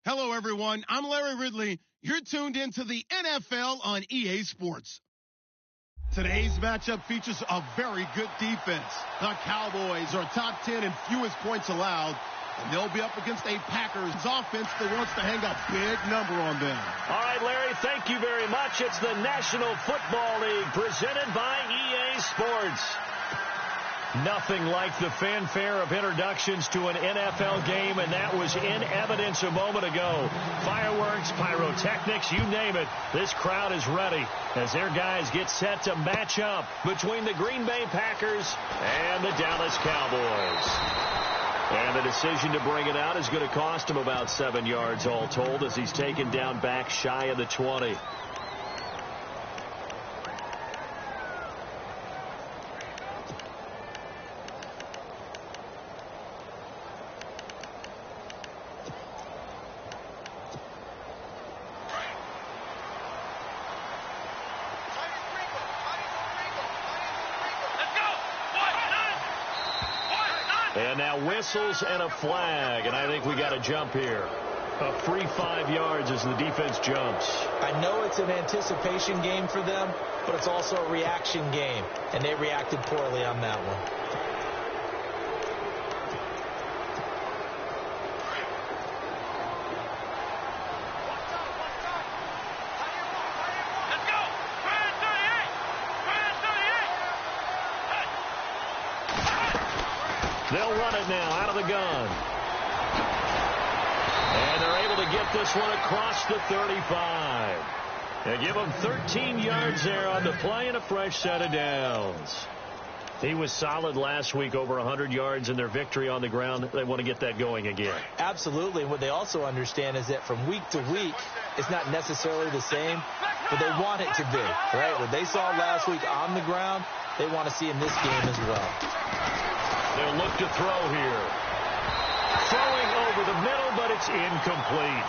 Hello, everyone. I'm Larry Ridley. You're tuned into the NFL on EA Sports. Today's matchup features a very good defense. The Cowboys are top 10 in fewest points allowed, and they'll be up against a Packers offense that wants to hang a big number on them. All right, Larry, thank you very much. It's the National Football League presented by EA Sports. Nothing like the fanfare of introductions to an NFL game, and that was in evidence a moment ago. Fireworks, pyrotechnics, you name it. This crowd is ready as their guys get set to match up between the Green Bay Packers and the Dallas Cowboys. And the decision to bring it out is going to cost him about 7 yards all told as he's taken down back shy of the 20. And now whistles and a flag, and I think we got a jump here. A free 5 yards as the defense jumps. I know it's an anticipation game for them, but it's also a reaction game, and they reacted poorly on that one. They'll run it now out of the gun. And they're able to get this one across the 35. They give them 13 yards there on the play and a fresh set of downs. He was solid last week, over 100 yards in their victory on the ground. They want to get that going again. Absolutely. And what they also understand is that from week to week, it's not necessarily the same, but they want it to be, right? What they saw last week on the ground, they want to see in this game as well. They'll look to throw here. Throwing over the middle, but it's incomplete.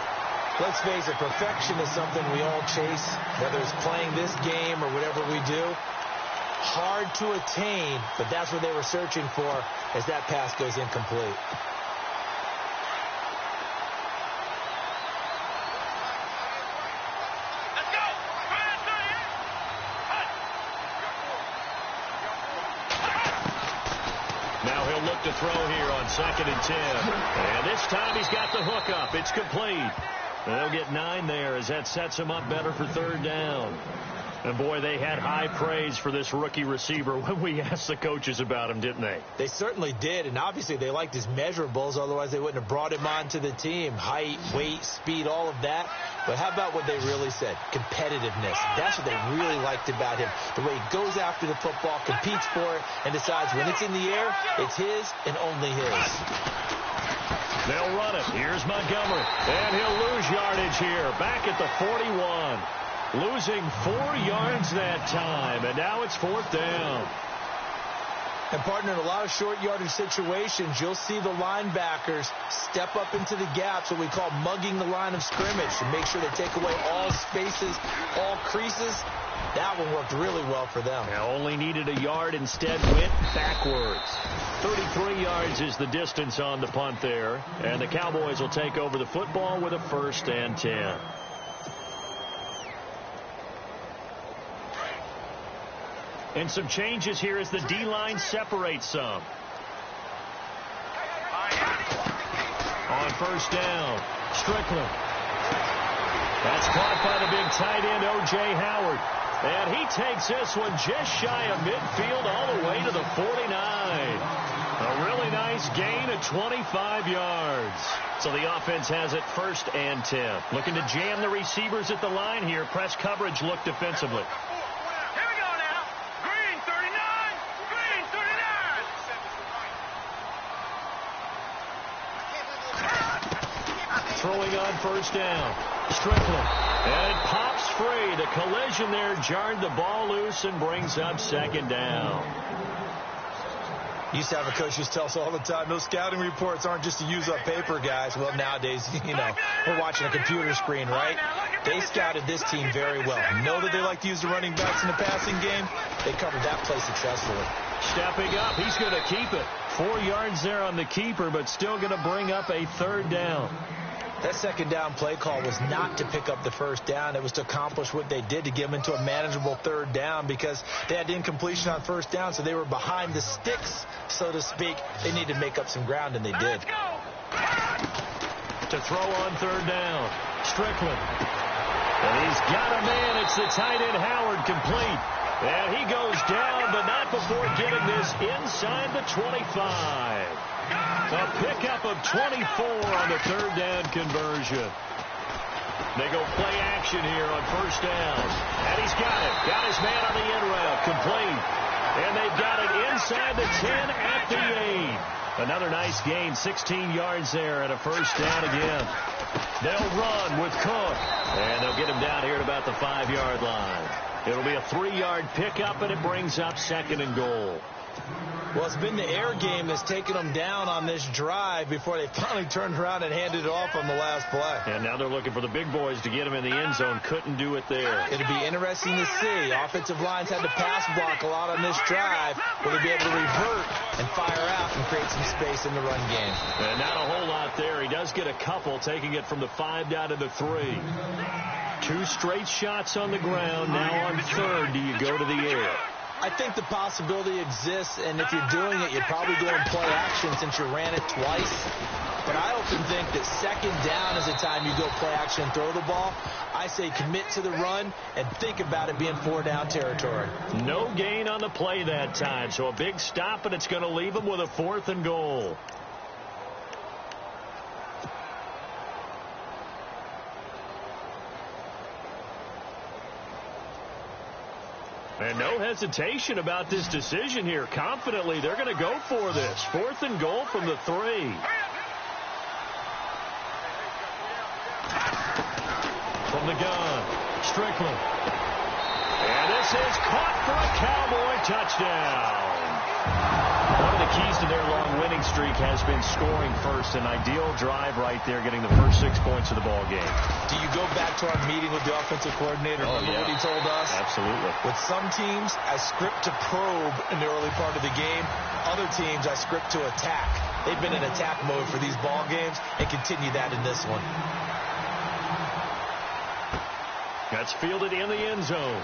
Let's face it, perfection is something we all chase, whether it's playing this game or whatever we do. Hard to attain, but that's what they were searching for as that pass goes incomplete. To throw here on 2nd and 10. And this time he's got the hook up. It's complete. They'll get 9 there as that sets him up better for 3rd down. And, boy, they had high praise for this rookie receiver when we asked the coaches about him, didn't they? They certainly did, and obviously they liked his measurables. Otherwise, they wouldn't have brought him onto the team. Height, weight, speed, all of that. But how about what they really said? Competitiveness. That's what they really liked about him. The way he goes after the football, competes for it, and decides when it's in the air, it's his and only his. They'll run it. Here's Montgomery. And he'll lose yardage here. Back at the 41. Losing 4 yards that time. And now it's 4th down. And, partner, in a lot of short yardage situations, you'll see the linebackers step up into the gaps, what we call mugging the line of scrimmage, to make sure they take away all spaces, all creases. That one worked really well for them. Now only needed a yard, instead went backwards. 33 yards is the distance on the punt there. And the Cowboys will take over the football with a 1st and 10. And some changes here as the D-line separates some. On 1st down, Strickland. That's caught by the big tight end, O.J. Howard. And he takes this one just shy of midfield all the way to the 49. A really nice gain of 25 yards. So the offense has it 1st and 10. Looking to jam the receivers at the line here. Press coverage look defensively. Throwing on 1st down. Strickland. And it pops free. The collision there jarred the ball loose and brings up 2nd down. Used to have a coach just tell us all the time, those scouting reports aren't just to use up paper, guys. Well, nowadays, we're watching a computer screen, right? They scouted this team very well. Know that they like to use the running backs in the passing game. They covered that play successfully. Stepping up, he's going to keep it. 4 yards there on the keeper, but still going to bring up a 3rd down. That second down play call was not to pick up the first down. It was to accomplish what they did, to get them into a manageable third down, because they had incompletion on first down, so they were behind the sticks, so to speak. They needed to make up some ground, and they did. To throw on third down, Strickland. And he's got a man. It's the tight end Howard, complete. And he goes down, but not before getting this inside the 25. A pickup of 24 on the third down conversion. They go play action here on first down. And he's got it. Got his man on the in route. Complete. And they've got it inside the 10 at the 8. Another nice gain. 16 yards there and a first down again. They'll run with Cook. And they'll get him down here at about the 5-yard line. It'll be a 3-yard pickup, and it brings up 2nd and goal. Well, it's been the air game that's taken them down on this drive before they finally turned around and handed it off on the last play. And now they're looking for the big boys to get them in the end zone. Couldn't do it there. It'll be interesting to see. Offensive lines had to pass block a lot on this drive. Will they be able to revert and fire out and create some space in the run game? And not a whole lot there. He does get a couple, taking it from the 5 down to the 3. 2 straight shots on the ground. Now on third, do you go to the air? I think the possibility exists, and if you're doing it, you're probably doing play action since you ran it twice. But I often think that second down is the time you go play action and throw the ball. I say commit to the run and think about it being 4-down territory. No gain on the play that time, so a big stop, and it's going to leave them with a 4th and goal. And no hesitation about this decision here. Confidently, they're going to go for this. 4th and goal from the 3. From the gun, Strickland. And this is caught for a Cowboy touchdown. One of the keys to their long winning streak has been scoring first. An ideal drive right there, getting the first 6 points of the ball game. Do you go back to our meeting with the offensive coordinator? Remember what he told us? Absolutely. With some teams, I script to probe in the early part of the game. Other teams, I script to attack. They've been in attack mode for these ball games and continue that in this one. That's fielded in the end zone.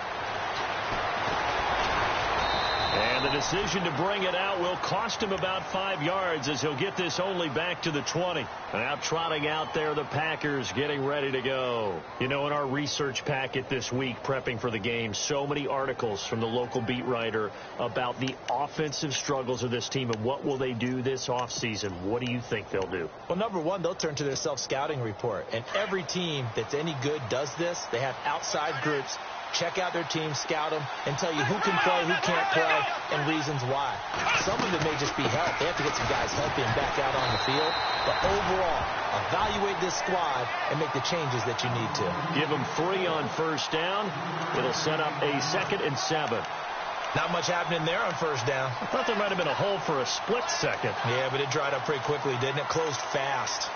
And the decision to bring it out will cost him about 5 yards, as he'll get this only back to the 20. And now trotting out there, the Packers getting ready to go. You know, in our research packet this week, prepping for the game, so many articles from the local beat writer about the offensive struggles of this team and what will they do this offseason. What do you think they'll do? Well, number one, they'll turn to their self-scouting report. And every team that's any good does this. They have outside groups. Check out their team, scout them, and tell you who can play, who can't play, and reasons why. Some of it may just be health. They have to get some guys healthy and back out on the field. But overall, evaluate this squad and make the changes that you need to. Give them 3 on first down. It'll set up a 2nd and 7. Not much happening there on first down. I thought there might have been a hole for a split second. Yeah, but it dried up pretty quickly, didn't it? Closed fast.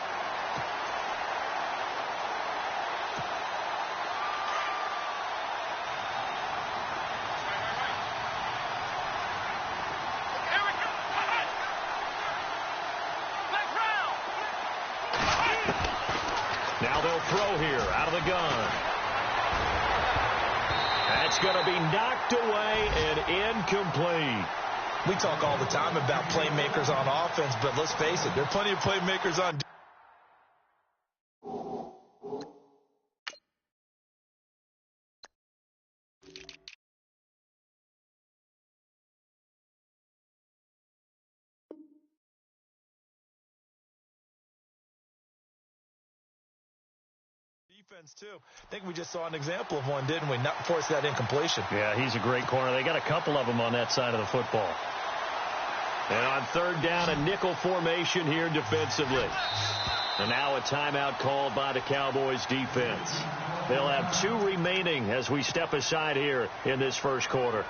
Now they'll throw here out of the gun. That's going to be knocked away and incomplete. We talk all the time about playmakers on offense, but let's face it, there are plenty of playmakers on defense. Too. I think we just saw an example of one, didn't we? Not force that incompletion. Yeah, he's a great corner. They got a couple of them on that side of the football. And on third down, a nickel formation here defensively. And now a timeout called by the Cowboys defense. They'll have 2 remaining as we step aside here in this first quarter.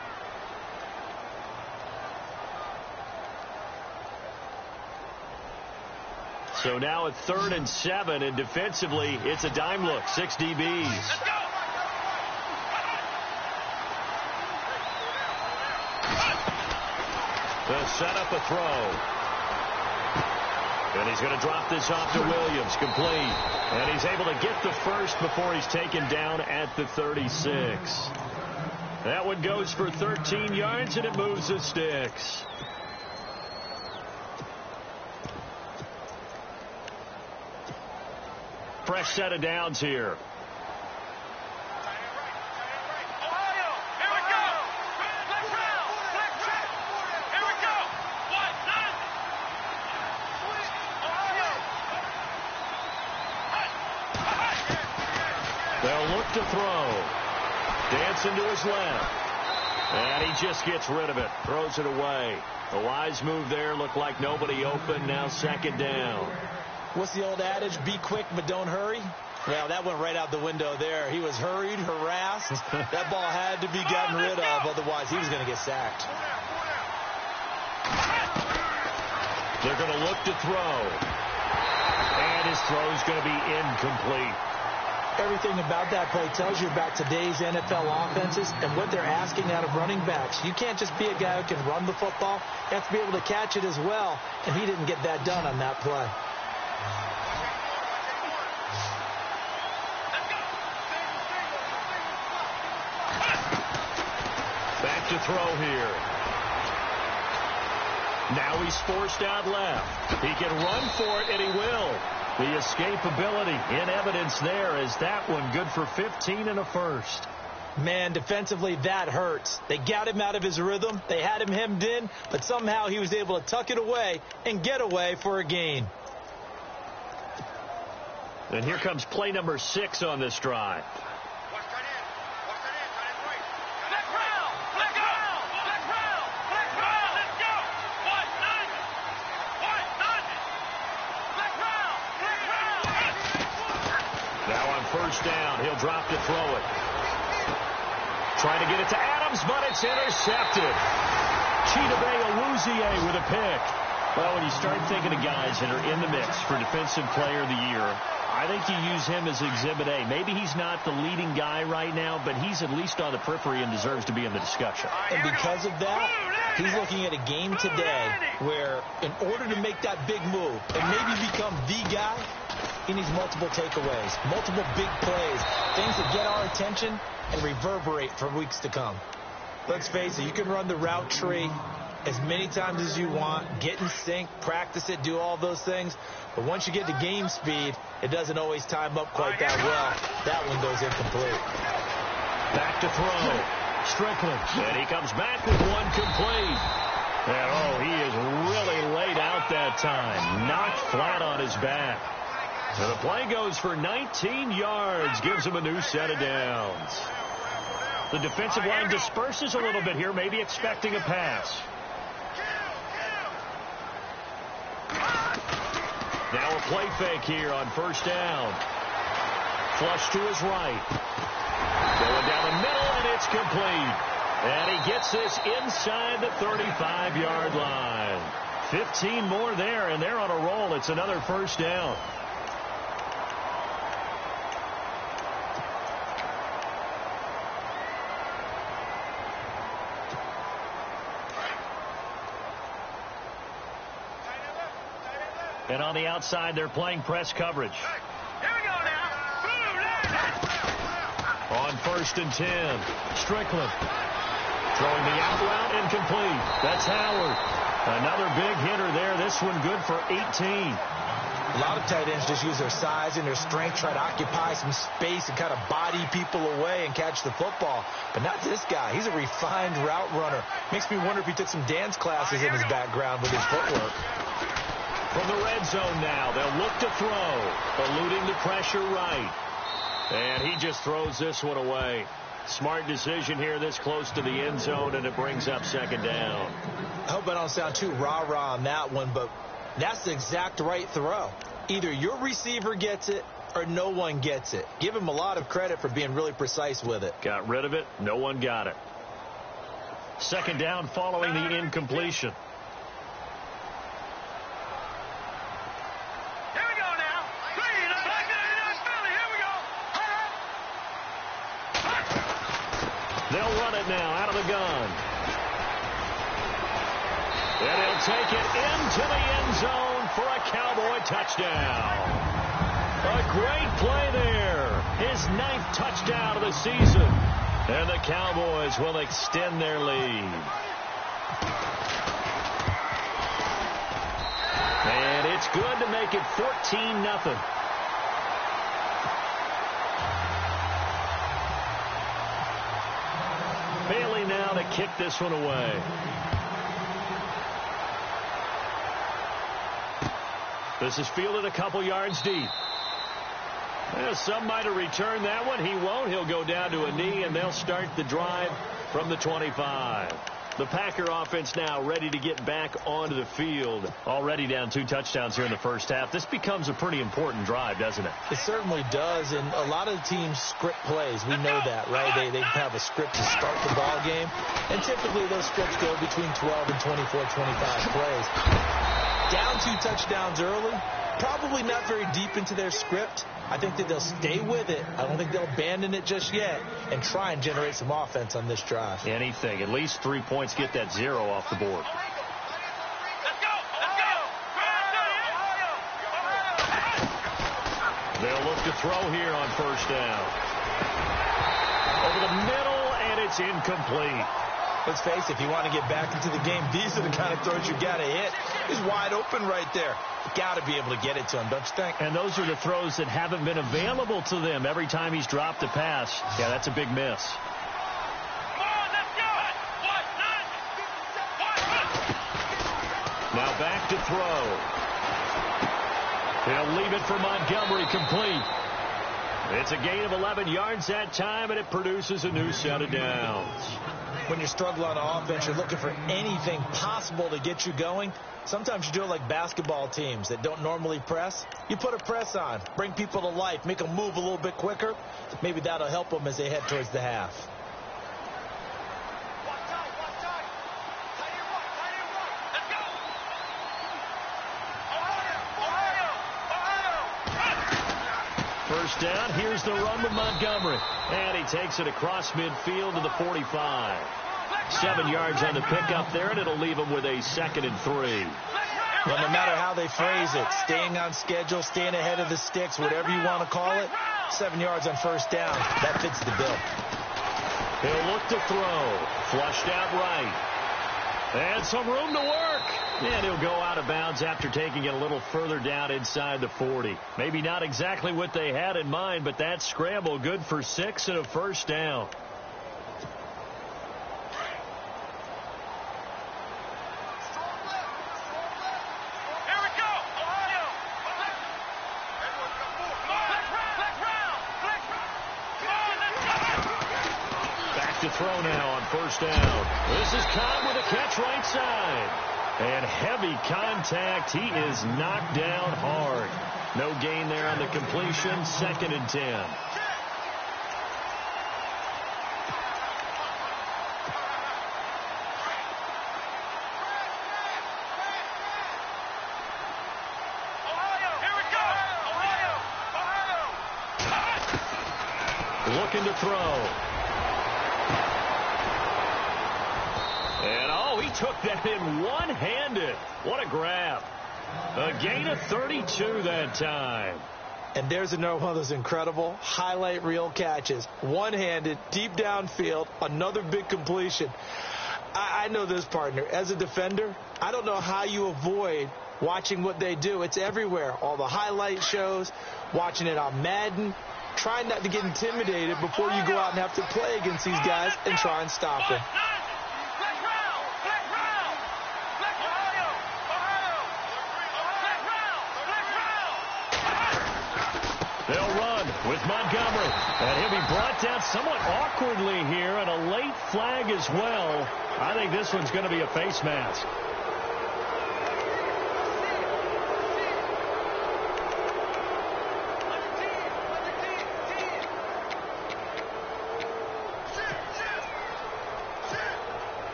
So now at 3rd and 7, and defensively, it's a dime look. 6 DBs. They'll set up a throw. And he's going to drop this off to Williams. Complete. And he's able to get the first before he's taken down at the 36. That one goes for 13 yards, and it moves the sticks. Fresh set of downs here. They'll look to throw. Dancing to his left. And he just gets rid of it. Throws it away. A wise move there. Looked like nobody open. Now second down. What's the old adage? Be quick, but don't hurry. Well, that went right out the window there. He was hurried, harassed. That ball had to be gotten rid of. Otherwise, he was going to get sacked. They're going to look to throw. And his throw's going to be incomplete. Everything about that play tells you about today's NFL offenses and what they're asking out of running backs. You can't just be a guy who can run the football. You have to be able to catch it as well, and he didn't get that done on that play. Back to throw here. Now he's forced out left. He can run for it, and he will. The escapability in evidence there. Is that one good for 15 and a first? Man, defensively, that hurts. They got him out of his rhythm. They had him hemmed in, but somehow he was able to tuck it away and get away for a gain. And here comes play number 6 on this drive. First down. He'll drop to throw it. Trying to get it to Adams, but it's intercepted. Chidobe Awuzie with a pick. Well, when you start thinking of guys that are in the mix for Defensive Player of the Year, I think you use him as Exhibit A. Maybe he's not the leading guy right now, but he's at least on the periphery and deserves to be in the discussion. And because of that, he's looking at a game today where in order to make that big move and maybe become the guy, he needs multiple takeaways, multiple big plays, things that get our attention and reverberate for weeks to come. Let's face it, you can run the route tree as many times as you want, get in sync, practice it, do all those things. But once you get to game speed, it doesn't always time up quite that well. That one goes incomplete. Back to throw. Strickland. And he comes back with one complete. And, oh, he is really laid out that time. Knocked flat on his back. So the play goes for 19 yards. Gives him a new set of downs. The defensive line disperses a little bit here, maybe expecting a pass. Now a play fake here on first down. Flush to his right. Going down the middle, and it's complete. And he gets this inside the 35-yard line. 15 more there, and they're on a roll. It's another first down. And on the outside, they're playing press coverage. Here we go now. On first and 10, Strickland. Throwing the out route, incomplete. That's Howard. Another big hitter there. This one good for 18. A lot of tight ends just use their size and their strength, try to occupy some space and kind of body people away and catch the football. But not this guy. He's a refined route runner. Makes me wonder if he took some dance classes in his background with his footwork. From the red zone now, they'll look to throw, eluding the pressure right. And he just throws this one away. Smart decision here this close to the end zone, and it brings up second down. I hope I don't sound too rah-rah on that one, but that's the exact right throw. Either your receiver gets it or no one gets it. Give him a lot of credit for being really precise with it. Got rid of it. No one got it. Second down following the incompletion. They'll run it now out of the gun. And he'll take it into the end zone for a Cowboy touchdown. A great play there. His 9th touchdown of the season. And the Cowboys will extend their lead. And it's good to make it 14-0. Bailey now to kick this one away. This is fielded a couple yards deep. Some might have returned that one. He won't. He'll go down to a knee, and they'll start the drive from the 25. The Packer offense now ready to get back onto the field. Already down 2 touchdowns here in the first half. This becomes a pretty important drive, doesn't it? It certainly does, and a lot of teams script plays. We know that, right? They have a script to start the ball game, and typically those scripts go between 12 and 24, 25 plays. Down 2 touchdowns early, probably not very deep into their script. I think that they'll stay with it. I don't think they'll abandon it just yet and try and generate some offense on this drive. Anything. At least 3 points, get that 0 off the board. They'll look to throw here on first down. Over the middle, and it's incomplete. Let's face it, if you want to get back into the game, these are the kind of throws you got to hit. He's wide open right there. You got to be able to get it to him, don't you think? And those are the throws that haven't been available to them every time he's dropped a pass. Yeah, that's a big miss. Now back to throw. He'll leave it for Montgomery, complete. It's a gain of 11 yards that time, and it produces a new set of downs. When you're struggling on offense, you're looking for anything possible to get you going. Sometimes you do it like basketball teams that don't normally press. You put a press on, bring people to life, make them move a little bit quicker. Maybe that'll help them as they head towards the half. First down, here's the run with Montgomery. And he takes it across midfield to the 45. 7 yards on the pickup there, and it'll leave him with a 2nd and 3. Well, no matter how they phrase it, staying on schedule, staying ahead of the sticks, whatever you want to call it, 7 yards on first down, that fits the bill. He'll look to throw. Flushed out right. And some room to work. And he'll go out of bounds after taking it a little further down inside the 40. Maybe not exactly what they had in mind, but that scramble good for 6 and a first down. To throw now on first down. This is Cobb with a catch right side. And heavy contact. He is knocked down hard. No gain there on the completion. 2nd and 10. Looking to throw. And, oh, he took that in one-handed. What a grab. A gain of 32 that time. And there's another one of those incredible highlight reel catches. One-handed, deep downfield, another big completion. I know this, partner. As a defender, I don't know how you avoid watching what they do. It's everywhere. All the highlight shows, watching it on Madden. Trying not to get intimidated before you go out and have to play against these guys and try and stop them. They'll run with Montgomery. And he'll be brought down somewhat awkwardly here, and a late flag as well. I think this one's going to be a face mask.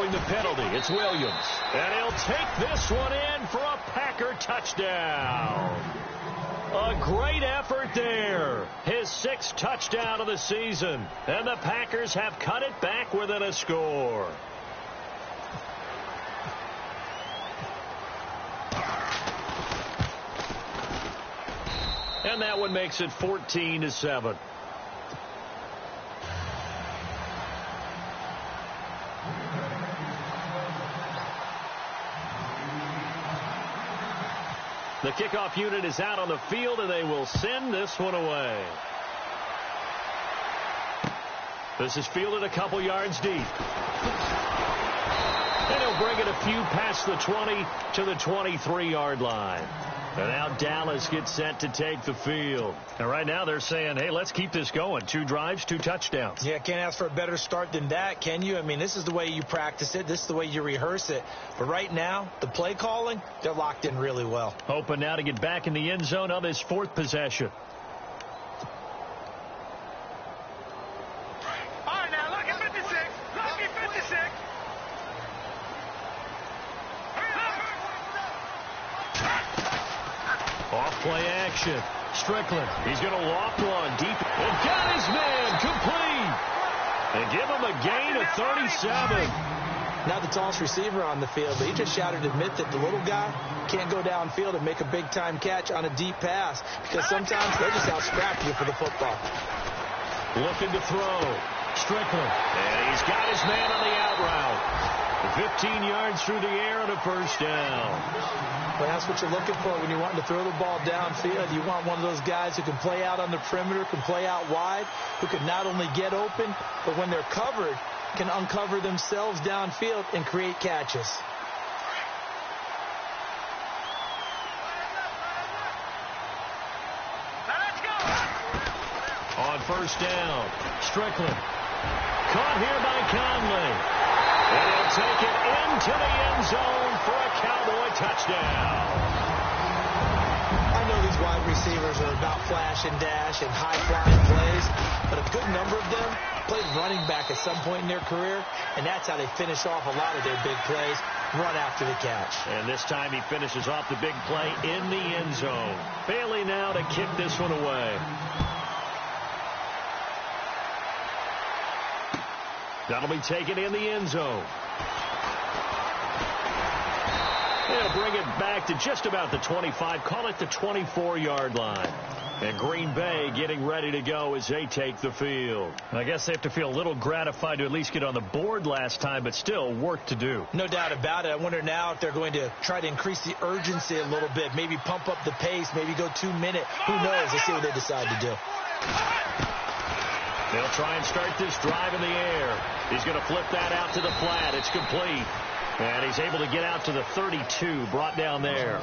The penalty. It's Williams. And he'll take this one in for a Packer touchdown. A great effort there. His 6th touchdown of the season. And the Packers have cut it back within a score. And that one makes it 14-7. The kickoff unit is out on the field, and they will send this one away. This is fielded a couple yards deep. And he'll bring it a few past the 20 to the 23-yard line. And now Dallas gets set to take the field. And right now they're saying, hey, let's keep this going. 2 drives, 2 touchdowns. Yeah, can't ask for a better start than that, can you? I mean, this is the way you practice it. This is the way you rehearse it. But right now, the play calling, they're locked in really well. Hoping now to get back in the end zone on his 4th possession. All right, now, look at 56. Look at 56. Off-play action. Strickland. He's going to loft one deep. And got his man complete. They give him a gain of 37. Not the tallest receiver on the field, but he just shouted to admit that the little guy can't go downfield and make a big-time catch on a deep pass because sometimes they just out-scrap you for the football. Looking to throw. Strickland. And he's got his man on the out route. 15 yards through the air and a first down. Well, that's what you're looking for when you're wanting to throw the ball downfield. You want one of those guys who can play out on the perimeter, can play out wide, who can not only get open, but when they're covered, can uncover themselves downfield and create catches. Let's go. On first down, Strickland. Caught here by Conley. And he'll take it into the end zone for a Cowboy touchdown. I know these wide receivers are about flash and dash and high-flying plays, but a good number of them played running back at some point in their career, and that's how they finish off a lot of their big plays, run after the catch. And this time he finishes off the big play in the end zone. Bailey now to kick this one away. That'll be taken in the end zone. They'll bring it back to just about the 25, call it the 24-yard line. And Green Bay getting ready to go as they take the field. I guess they have to feel a little gratified to at least get on the board last time, but still work to do. No doubt about it. I wonder now if they're going to try to increase the urgency a little bit, maybe pump up the pace, maybe go 2 minute. Who knows? Let's see what they decide to do. They'll try and start this drive in the air. He's going to flip that out to the flat. It's complete. And he's able to get out to the 32, brought down there.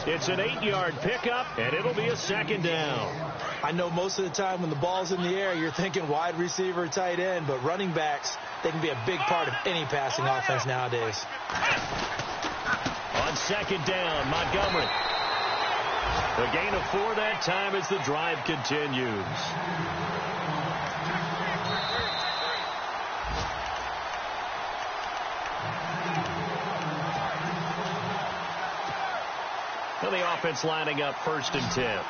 It's an 8-yard pickup, and it'll be a second down. I know most of the time when the ball's in the air, you're thinking wide receiver, tight end, but running backs, they can be a big part of any passing offense nowadays. On second down, Montgomery. A gain of 4 that time as the drive continues. And the offense lining up 1st and 10.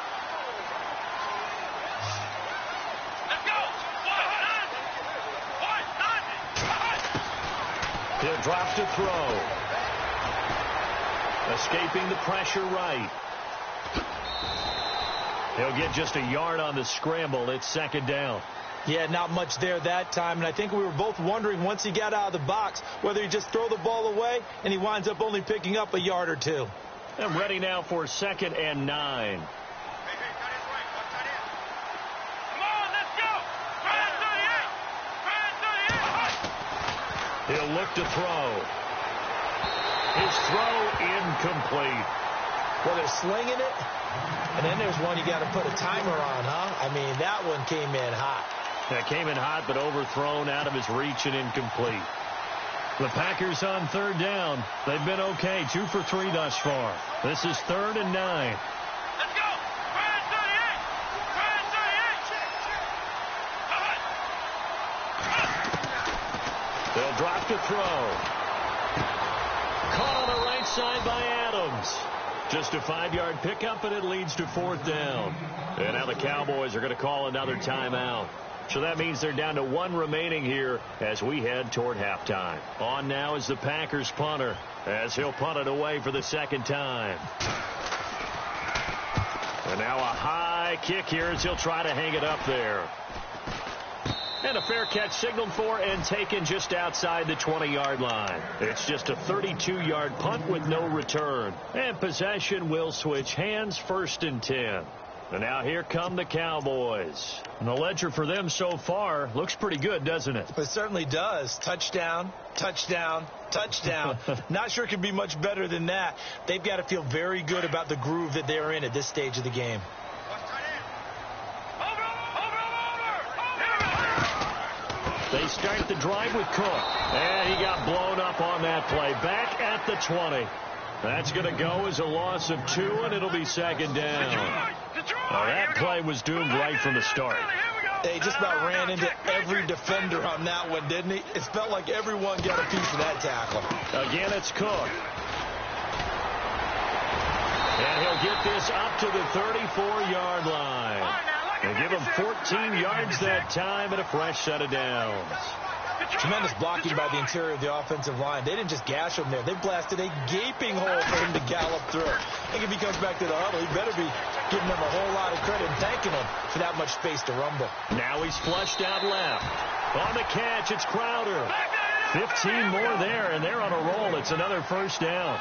He'll drop to throw. Escaping the pressure right. He'll get just a yard on the scramble. It's second down. Yeah, not much there that time. And I think we were both wondering once he got out of the box whether he just throw the ball away and he winds up only picking up a yard or 2. And ready now for 2nd and 9. He'll look to throw. His throw incomplete. Well, they're slinging it, and then there's one you got to put a timer on, huh? I mean, that one came in hot. That came in hot, but overthrown out of his reach and incomplete. The Packers on 3rd down. They've been okay, 2 for 3 thus far. This is 3rd and 9. Let's go. Ryan 38. Ryan 38. They'll drop to throw. Caught on the right side by Adams. Just a 5-yard pickup, and it leads to 4th down. And now the Cowboys are going to call another timeout. So that means they're down to 1 remaining here as we head toward halftime. On now is the Packers punter as he'll punt it away for the 2nd time. And now a high kick here as he'll try to hang it up there. And a fair catch signaled for and taken just outside the 20-yard line. It's just a 32-yard punt with no return. And possession will switch hands, 1st and 10. And now here come the Cowboys. And the ledger for them so far looks pretty good, doesn't it? It certainly does. Touchdown, touchdown, touchdown. Not sure it could be much better than that. They've got to feel very good about the groove that they're in at this stage of the game. They start the drive with Cook. And he got blown up on that play. Back at the 20. That's going to go as a loss of 2, and it'll be 2nd down. Well, that play was doomed right from the start. They just about ran into every defender on that one, didn't he? It felt like everyone got a piece of that tackle. Again, it's Cook. And he'll get this up to the 34-yard line. They give him 14 yards that time and a fresh set of downs. Tremendous blocking by the interior of the offensive line. They didn't just gash him there. They blasted a gaping hole for him to gallop through. I think if he comes back to the huddle, he better be giving them a whole lot of credit and thanking him for that much space to rumble. Now he's flushed out left. On the catch, it's Crowder. 15 more there, and they're on a roll. It's another 1st down.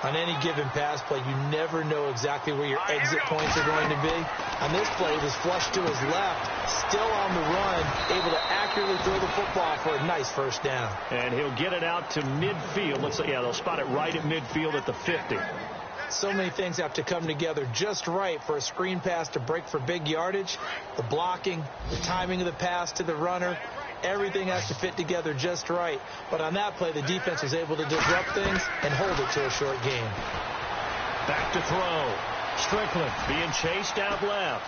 On any given pass play, you never know exactly where your exit points are going to be. On this play, it was flushed to his left, still on the run, able to accurately throw the football for a nice 1st down. And he'll get it out to midfield. Yeah, they'll spot it right at midfield at the 50. So many things have to come together just right for a screen pass to break for big yardage. The blocking, the timing of the pass to the runner, everything has to fit together just right. But on that play, the defense was able to disrupt things and hold it to a short game. Back to throw. Strickland being chased out left.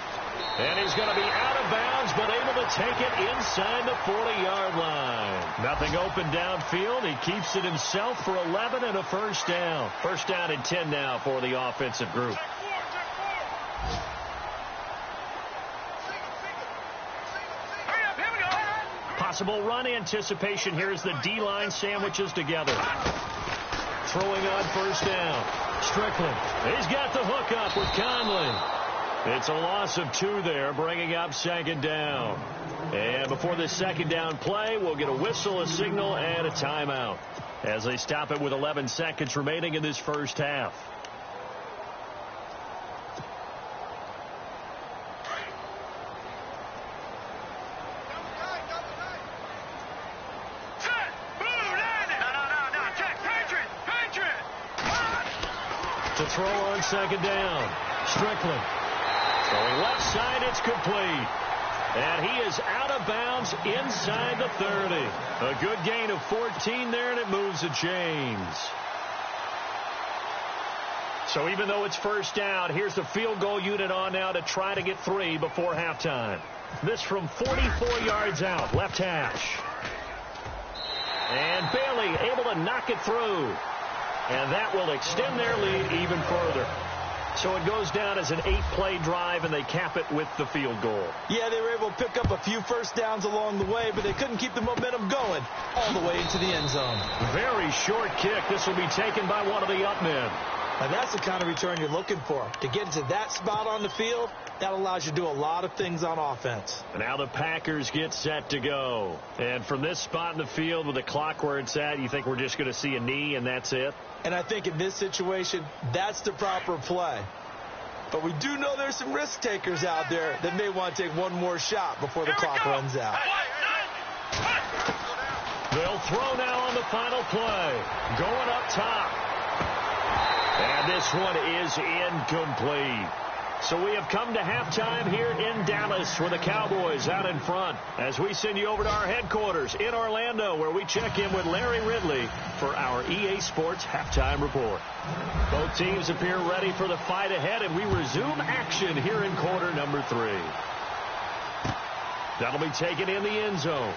And he's going to be out of bounds, but able to take it inside the 40-yard line. Nothing open downfield. He keeps it himself for 11 and a 1st down. 1st down and 10 now for the offensive group. Possible run anticipation here as the D-line sandwiches together. Throwing on 1st down. Strickland. He's got the hook up with Conley. It's a loss of 2 there, bringing up 2nd down. And before this 2nd down play, we'll get a whistle, a signal, and a timeout as they stop it with 11 seconds remaining in this 1st half. To throw on 2nd down. Strickland. Throwing left side, it's complete. And he is out of bounds inside the 30. A good gain of 14 there, and it moves the chains. So even though it's 1st down, here's the field goal unit on now to try to get 3 before halftime. This from 44 yards out, left hash. And Bailey able to knock it through. And that will extend their lead even further. So it goes down as an 8-play drive, and they cap it with the field goal. Yeah, they were able to pick up a few 1st downs along the way, but they couldn't keep the momentum going all the way into the end zone. Very short kick. This will be taken by one of the up men. And that's the kind of return you're looking for. To get to that spot on the field, that allows you to do a lot of things on offense. And now the Packers get set to go. And from this spot in the field with the clock where it's at, you think we're just going to see a knee and that's it? And I think in this situation, that's the proper play. But we do know there's some risk takers out there that may want to take one more shot before the clock runs out. They'll throw now on the final play. Going up top. And this one is incomplete. So we have come to halftime here in Dallas with the Cowboys out in front as we send you over to our headquarters in Orlando where we check in with Larry Ridley for our EA Sports Halftime Report. Both teams appear ready for the fight ahead, and we resume action here in quarter number 3. That'll be taken in the end zone.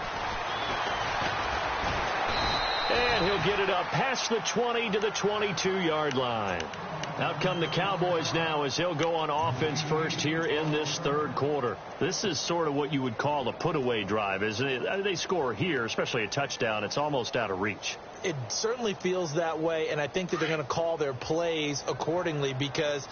And he'll get it up past the 20 to the 22-yard line. Out come the Cowboys now as they'll go on offense first here in this third quarter. This is sort of what you would call a put-away drive, isn't it? They score here, especially a touchdown. It's almost out of reach. It certainly feels that way, and I think that they're going to call their plays accordingly, because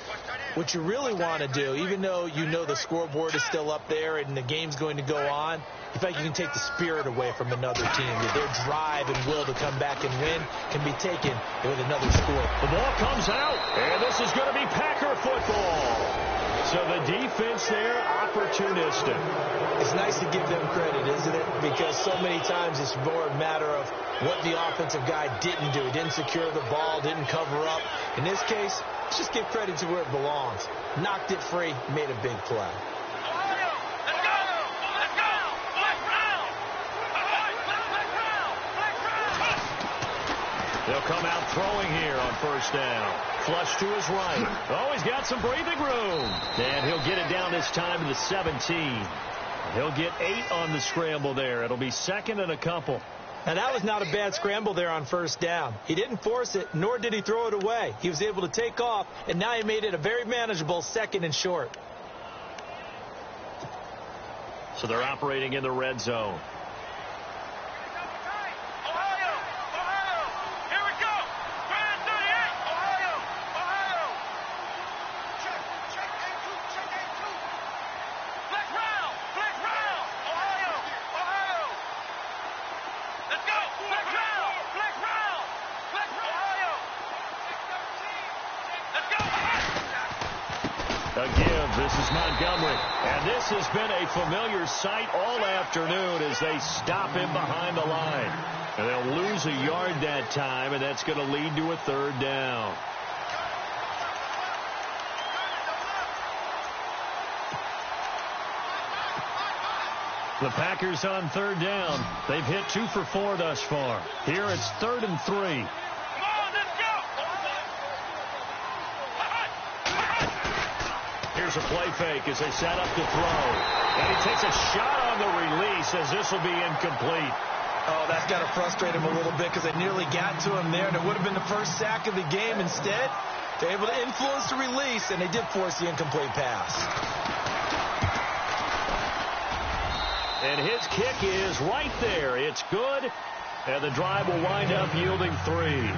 what you really want to do, even though you know the scoreboard is still up there and the game's going to go on, in fact, you can take the spirit away from another team. Their drive and will to come back and win can be taken with another score. The ball comes out, and this is going to be Packer football. So the defense there, opportunistic. It's nice to give them credit, isn't it? Because so many times it's more a matter of what the offensive guy didn't do. He didn't secure the ball, didn't cover up. In this case, let's just give credit to where it belongs. Knocked it free, made a big play. They'll come out throwing here on first down. Flush to his right. Oh, he's got some breathing room. And he'll get it down this time to the 17. He'll get 8 on the scramble there. It'll be second and a couple. And that was not a bad scramble there on first down. He didn't force it, nor did he throw it away. He was able to take off, and now he made it a very manageable second and short. So they're operating in the red zone. This is Montgomery, and this has been a familiar sight all afternoon as they stop him behind the line. And they'll lose a yard that time, and that's going to lead to a third down. The Packers on third down. They've hit 2 for 4 thus far. Here it's 3rd and 3. Here's a play fake as they set up to throw. And he takes a shot on the release as this will be incomplete. Oh, that's got to frustrate him a little bit because they nearly got to him there, and it would have been the first sack of the game. Instead, they're able to influence the release, and they did force the incomplete pass. And his kick is right there. It's good, and the drive will wind up yielding 3.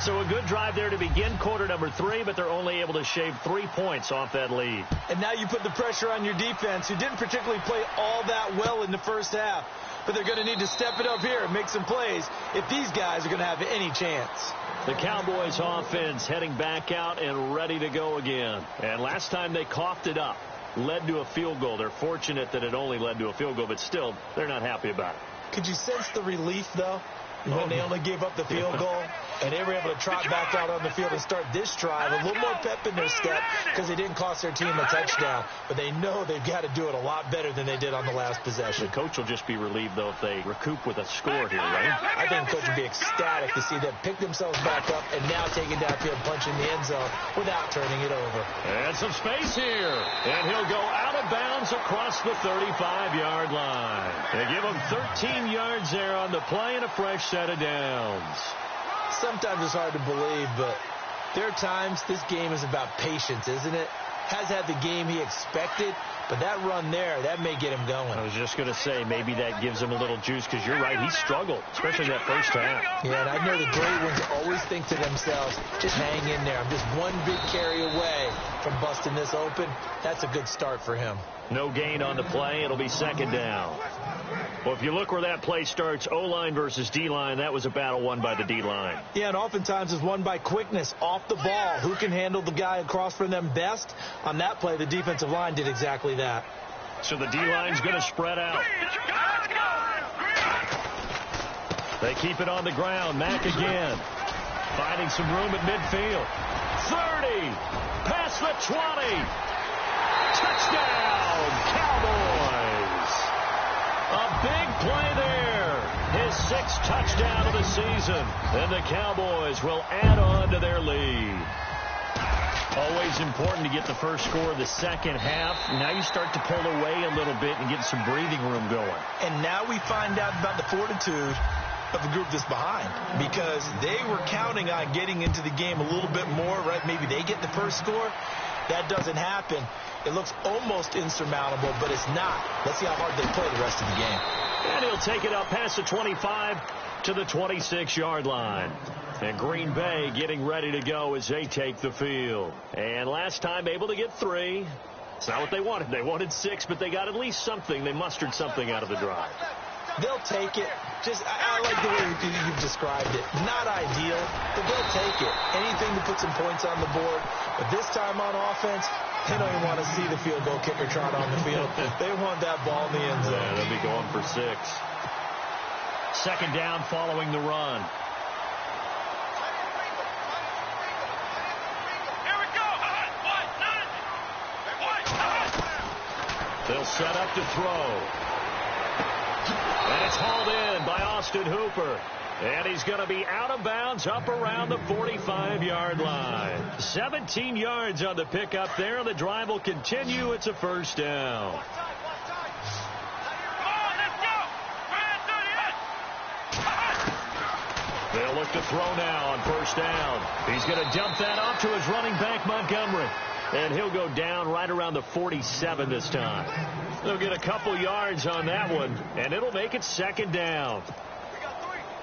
So a good drive there to begin quarter number 3, but they're only able to shave 3 points off that lead. And now you put the pressure on your defense, who didn't particularly play all that well in the first half. But they're going to need to step it up here and make some plays if these guys are going to have any chance. The Cowboys offense heading back out and ready to go again. And last time they coughed it up, led to a field goal. They're fortunate that it only led to a field goal, but still, they're not happy about it. Could you sense the relief, though, when they only gave up the field goal? And they were able to trot back out on the field and start this drive. A little more pep in their step because they didn't cost their team a touchdown. But they know they've got to do it a lot better than they did on the last possession. The coach will just be relieved, though, if they recoup with a score here, right? I think the coach would be ecstatic to see them pick themselves back up and now take it downfield, punch in the end zone without turning it over. And some space here. And he'll go out of bounds across the 35-yard line. They give him 13 yards there on the play and a fresh set of downs. Sometimes it's hard to believe, but there are times this game is about patience, isn't it? Has had the game he expected, but that run there, that may get him going. I was just going to say, maybe that gives him a little juice, because you're right, he struggled, especially that first half. Yeah, and I know the great ones always think to themselves, just hang in there. I'm just one big carry away from busting this open. That's a good start for him. No gain on the play. It'll be second down. Well, if you look where that play starts, O-line versus D-line, that was a battle won by the D-line. Yeah, and oftentimes it's won by quickness off the ball. Who can handle the guy across from them best? On that play, the defensive line did exactly that. So the D-line's going to spread out. They keep it on the ground. Mack again. Finding some room at midfield. 30. Past the 20. Touchdown, Cowboys. A big play there. His 6th touchdown of the season. And the Cowboys will add on to their lead. Always important to get the first score of the second half. Now you start to pull away a little bit and get some breathing room going. And now we find out about the fortitude of the group that's behind, because they were counting on getting into the game a little bit more, right? Maybe they get the first score. That doesn't happen. It looks almost insurmountable, but it's not. Let's see how hard they play the rest of the game. And he'll take it up past the 25 to the 26-yard line. And Green Bay getting ready to go as they take the field. And last time able to get 3. It's not what they wanted. They wanted 6, but they got at least something. They mustered something out of the drive. They'll take it. I like the way you've described it. Not ideal, but they'll take it. Anything to put some points on the board. But this time on offense, they don't even want to see the field goal kicker trot on the field. They want that ball in the end zone. Yeah, they'll be going for 6. Second down following the run. Here we go. They'll set up to throw. And it's hauled in by Austin Hooper. And he's going to be out of bounds up around the 45-yard line. 17 yards on the pickup there. The drive will continue. It's a first down. They'll look to throw now on first down. He's going to dump that off to his running back, Montgomery. And he'll go down right around the 47 this time. They'll get a couple yards on that one, and it'll make it second down.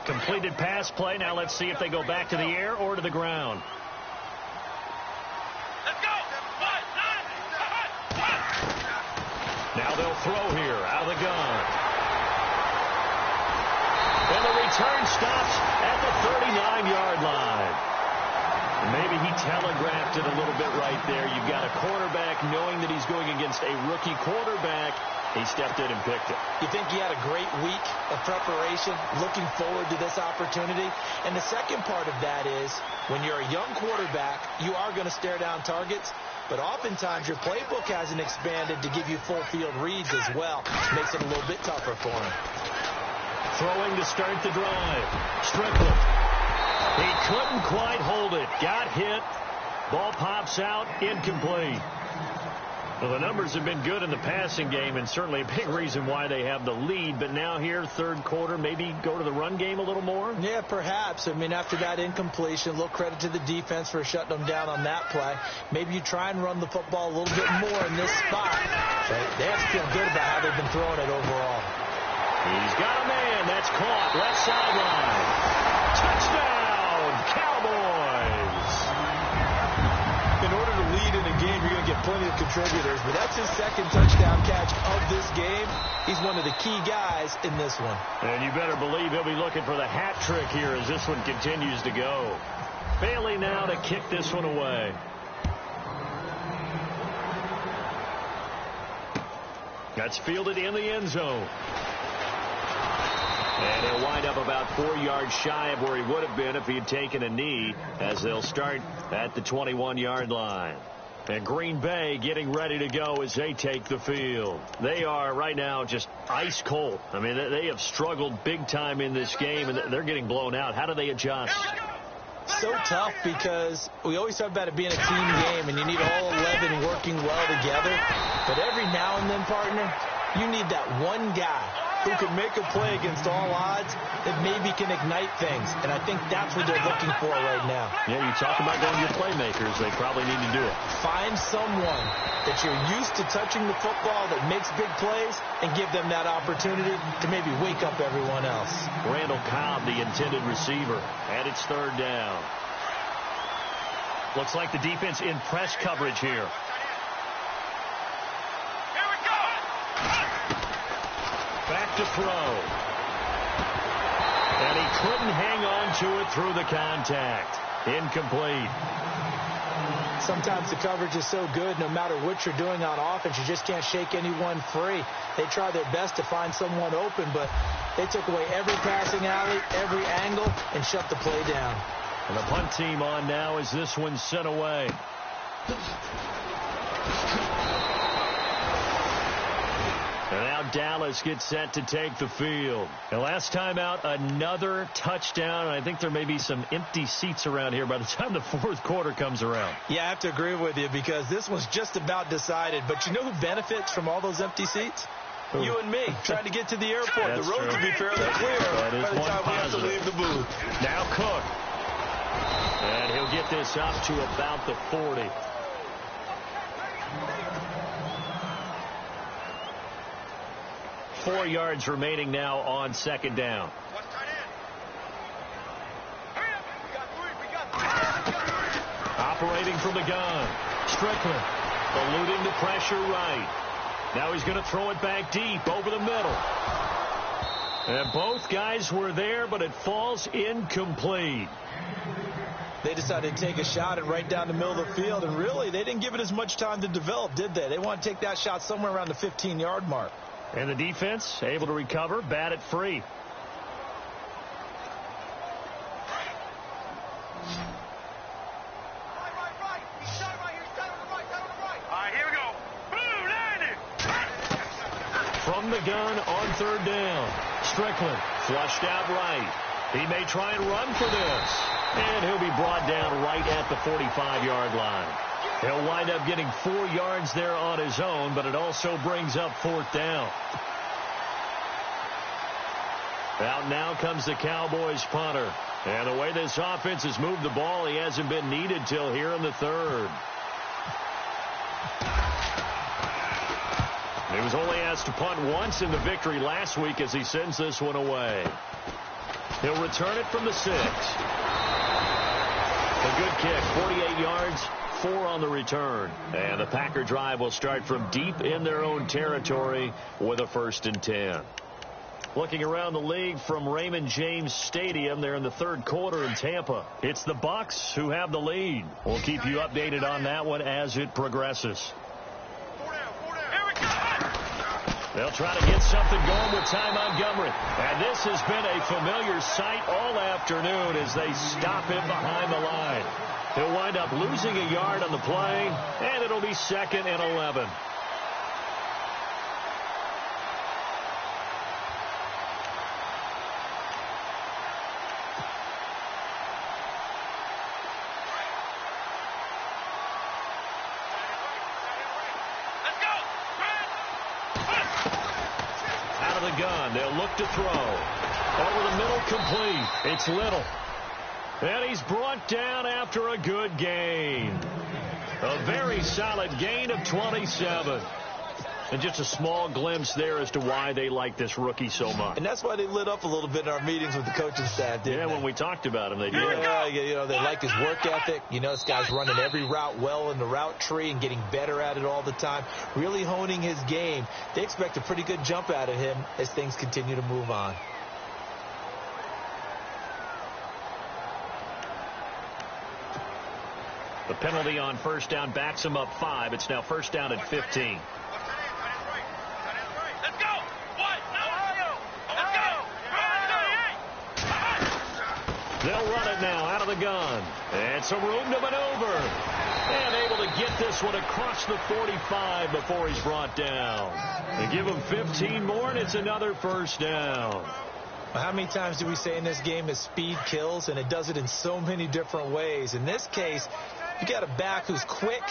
Completed pass play. Now let's see if they go back to the air or to the ground. Let's go. Now they'll throw here out of the gun. And the return stops at the 39-yard line. Maybe he telegraphed it a little bit right there. You've got a quarterback knowing that he's going against a rookie quarterback. He stepped in and picked it. You think he had a great week of preparation, looking forward to this opportunity? And the second part of that is, when you're a young quarterback, you are going to stare down targets, but oftentimes your playbook hasn't expanded to give you full field reads as well. Makes it a little bit tougher for him. Throwing to start the drive. Strickland. He couldn't quite hold it. Got hit. Ball pops out. Incomplete. Well, the numbers have been good in the passing game, and certainly a big reason why they have the lead. But now here, third quarter, maybe go to the run game a little more? Yeah, perhaps. I mean, after that incompletion, a little credit to the defense for shutting them down on that play. Maybe you try and run the football a little bit more in this spot. But they have to feel good about how they've been throwing it overall. He's got a man. That's caught. Left sideline. Touchdown, Cowboys. In order to lead in a game, you're going to get plenty of contributors, but that's his second touchdown catch of this game. He's one of the key guys in this one. And you better believe he'll be looking for the hat trick here as this one continues to go. Bailey now to kick this one away. That's fielded in the end zone. And he'll wind up about 4 yards shy of where he would have been if he had taken a knee, as they'll start at the 21-yard line. And Green Bay getting ready to go as they take the field. They are right now just ice cold. I mean, they have struggled big time in this game, and they're getting blown out. How do they adjust? So tough, because we always talk about it being a team game, and you need all 11 working well together. But every now and then, partner, you need that one guy who can make a play against all odds that maybe can ignite things. And I think that's what they're looking for right now. Yeah, you talk about going to your playmakers. They probably need to do it. Find someone that you're used to touching the football that makes big plays and give them that opportunity to maybe wake up everyone else. Randall Cobb, the intended receiver, and it's third down. Looks like the defense in press coverage here. Back to throw. And he couldn't hang on to it through the contact. Incomplete. Sometimes the coverage is so good, no matter what you're doing on offense, you just can't shake anyone free. They try their best to find someone open, but they took away every passing alley, every angle, and shut the play down. And the punt team on now as this one's sent away. And now Dallas gets set to take the field. And last time out, another touchdown. I think there may be some empty seats around here by the time the fourth quarter comes around. Yeah, I have to agree with you, because this one's just about decided. But you know who benefits from all those empty seats? You and me, trying to get to the airport. The roads will be fairly clear by the time we have to leave the booth. Now Cook. And he'll get this up to about the 40. Four yards remaining now on second down. Operating from the gun. Strickland eluding the pressure right. Now he's going to throw it back deep over the middle. And both guys were there, but it falls incomplete. They decided to take a shot and right down the middle of the field, and really, they didn't give it as much time to develop, did they? They want to take that shot somewhere around the 15-yard mark. And the defense able to recover, bat it free. From the gun on third down. Strickland flushed out right. He may try and run for this. And he'll be brought down right at the 45-yard line. He'll wind up getting 4 yards there on his own, but it also brings up fourth down. Out now comes the Cowboys punter. And the way this offense has moved the ball, he hasn't been needed till here in the third. He was only asked to punt once in the victory last week as he sends this one away. He'll return it from the 6. A good kick, 48 yards, 4 on the return. And the Packer drive will start from deep in their own territory with a 1st and 10. Looking around the league from Raymond James Stadium, they're in the third quarter in Tampa. It's the Bucs who have the lead. We'll keep you updated on that one as it progresses. They'll try to get something going with Ty Montgomery. And this has been a familiar sight all afternoon as they stop him behind the line. He'll wind up losing a yard on the play, and it'll be 2nd and 11. Gun. They'll look to throw. Over the middle, complete. It's Little. And he's brought down after a good gain. A very solid gain of 27. And just a small glimpse there as to why they like this rookie so much. And that's why they lit up a little bit in our meetings with the coaching staff, didn't they? When we talked about him, they did. Yeah, you know, they like his work ethic. You know, this guy's running every route well in the route tree and getting better at it all the time, really honing his game. They expect a pretty good jump out of him as things continue to move on. The penalty on first down backs him up 5. It's now first down at 15. They'll run it now out of the gun. And some room to maneuver. And able to get this one across the 45 before he's brought down. They give him 15 more, and it's another first down. How many times do we say in this game that speed kills, and it does it in so many different ways? In this case, you got a back who's quick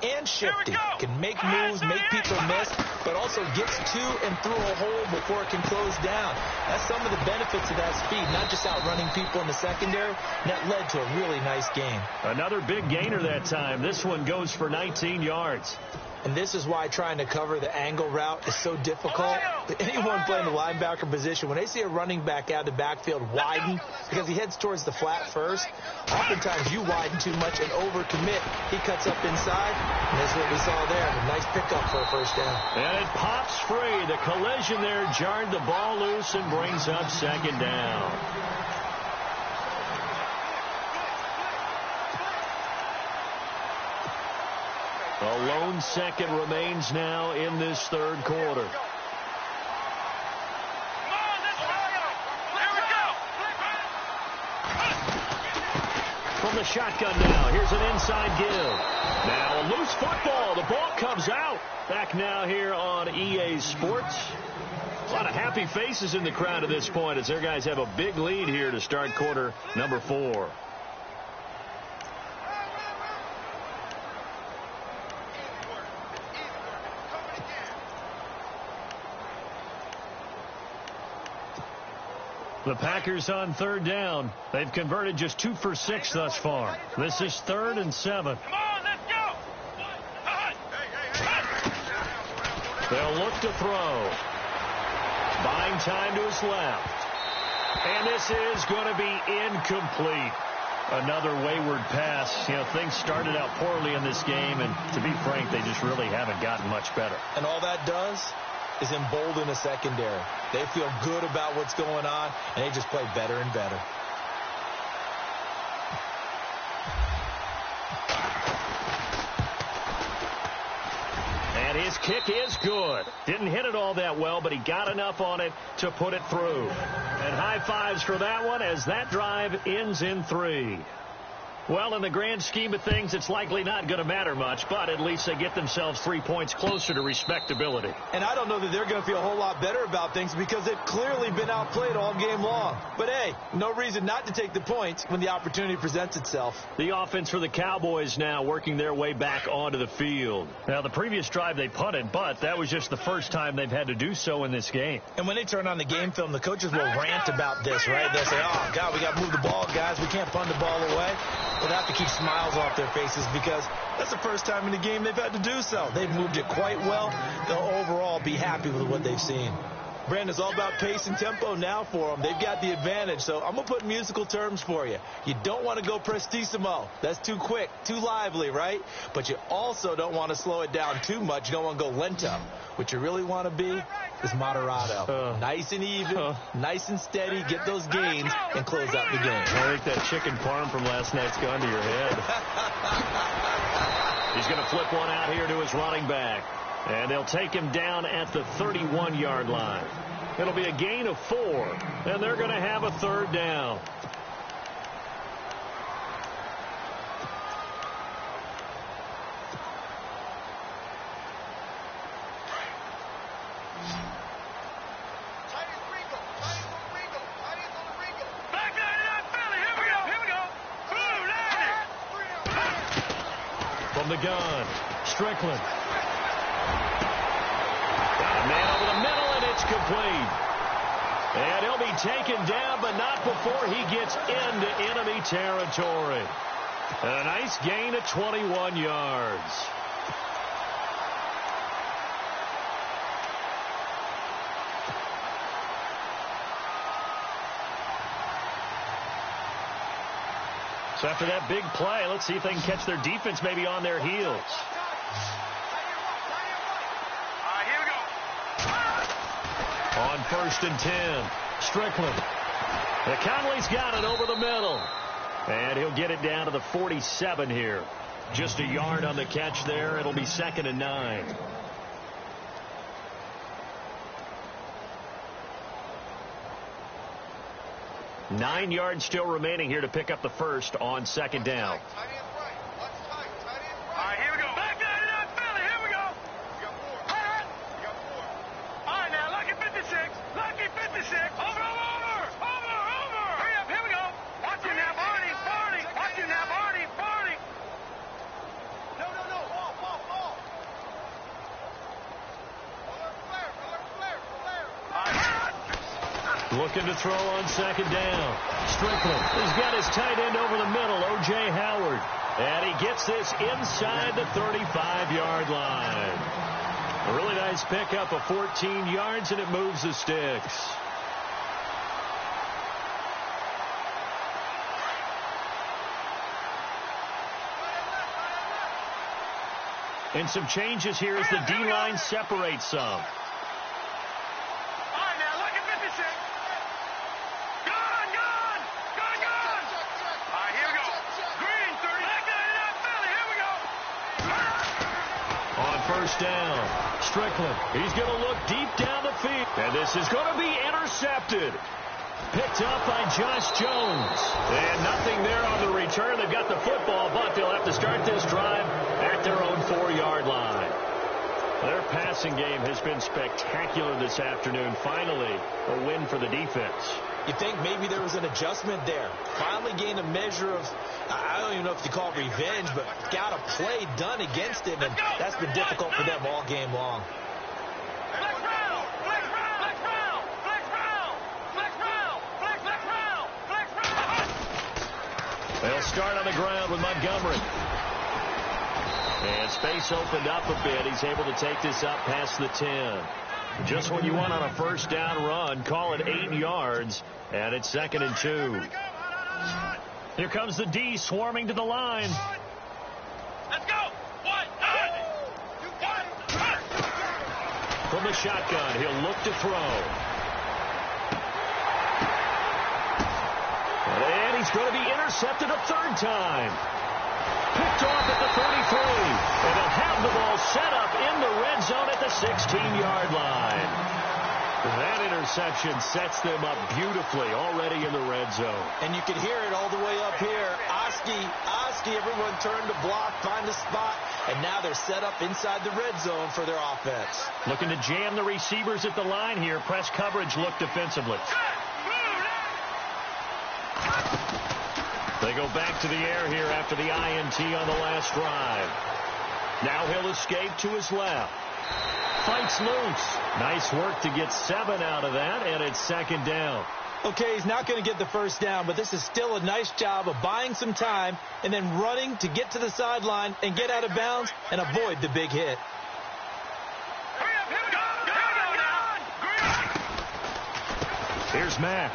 and shifty, can make moves, make people miss, but also gets to and through a hole before it can close down. That's some of the benefits of that speed, not just outrunning people in the secondary. That led to a really nice game. Another big gainer that time. This one goes for 19 yards. And this is why trying to cover the angle route is so difficult. Anyone playing the linebacker position, when they see a running back out of the backfield widen, because he heads towards the flat first, oftentimes you widen too much and overcommit. He cuts up inside, and that's what we saw there. A nice pickup for a first down. And it pops free. The collision there jarred the ball loose and brings up second down. A lone second remains now in this third quarter. From the shotgun now, here's an inside give. Now a loose football. The ball comes out. Back now here on EA Sports. A lot of happy faces in the crowd at this point as their guys have a big lead here to start quarter number 4. The Packers on third down. They've converted just 2 for 6 thus far. This is 3rd and 7. Come on, let's go. They'll look to throw. Buying time to his left. And this is going to be incomplete. Another wayward pass. You know, things started out poorly in this game, and to be frank, they just really haven't gotten much better. And all that does is embolden the secondary. They feel good about what's going on, and they just play better and better. And his kick is good. Didn't hit it all that well, but he got enough on it to put it through. And high fives for that one as that drive ends in 3. Well, in the grand scheme of things, it's likely not going to matter much, but at least they get themselves 3 points closer to respectability. And I don't know that they're going to feel a whole lot better about things because they've clearly been outplayed all game long. But, hey, no reason not to take the points when the opportunity presents itself. The offense for the Cowboys now working their way back onto the field. Now, the previous drive they punted, but that was just the first time they've had to do so in this game. And when they turn on the game film, the coaches will rant about this, right? They'll say, oh, God, we got to move the ball, guys. We can't punt the ball away. They'll have to keep smiles off their faces because that's the first time in the game they've had to do so. They've moved it quite well. They'll overall be happy with what they've seen. Brandon, it's all about pace and tempo now for them. They've got the advantage, so I'm going to put musical terms for you. You don't want to go prestissimo. That's too quick, too lively, right? But you also don't want to slow it down too much. You don't want to go lento. What you really want to be is moderato. Nice and even, nice and steady, get those gains, and close out the game. I think that chicken parm from last night's gone to your head. He's going to flip one out here to his running back. And they'll take him down at the 31-yard line. It'll be a gain of 4, and they're going to have a 3rd down. From the gun, Strickland. Got a man over the middle, and it's complete. And he'll be taken down, but not before he gets into enemy territory. And a nice gain of 21 yards. So after that big play, let's see if they can catch their defense maybe on their heels. On 1st and 10, Strickland. The Conley's got it over the middle. And he'll get it down to the 47 here. Just a yard on the catch there. It'll be 2nd and 9. Nine yards still remaining here to pick up the first on 2nd down. Looking to throw on 2nd down. Strickland has got his tight end over the middle, O.J. Howard. And he gets this inside the 35-yard line. A really nice pickup of 14 yards, and it moves the sticks. And some changes here as the D-line separates some. First down. Strickland. He's going to look deep down the field. And this is going to be intercepted. Picked up by Josh Jones. And nothing there on the return. They've got the football, but they'll have to start this drive at their own 4-yard line. Their passing game has been spectacular this afternoon. Finally, a win for the defense. You think maybe there was an adjustment there. Finally gained a measure of, I don't even know if you call it revenge, but got a play done against him, and that's been difficult for them all game long. They'll start on the ground with Montgomery. And space opened up a bit. He's able to take this up past the 10. Just what you want on a first down run. Call it 8 yards. And it's 2nd and 2. Here comes the D swarming to the line. Let's go. 1, 2, 1. From the shotgun, he'll look to throw. And he's going to be intercepted a 3rd time. Picked off at the 33. And they'll have the ball set up in the red zone at the 16-yard line. That interception sets them up beautifully already in the red zone. And you can hear it all the way up here. Oski, everyone turned to block, find a spot, and now they're set up inside the red zone for their offense. Looking to jam the receivers at the line here. Press coverage look defensively. They go back to the air here after the INT on the last drive. Now he'll escape to his left. Fights loose. Nice work to get 7 out of that, and it's 2nd down. Okay, he's not going to get the first down, but this is still a nice job of buying some time and then running to get to the sideline and get out of bounds and avoid the big hit. Here's Mack.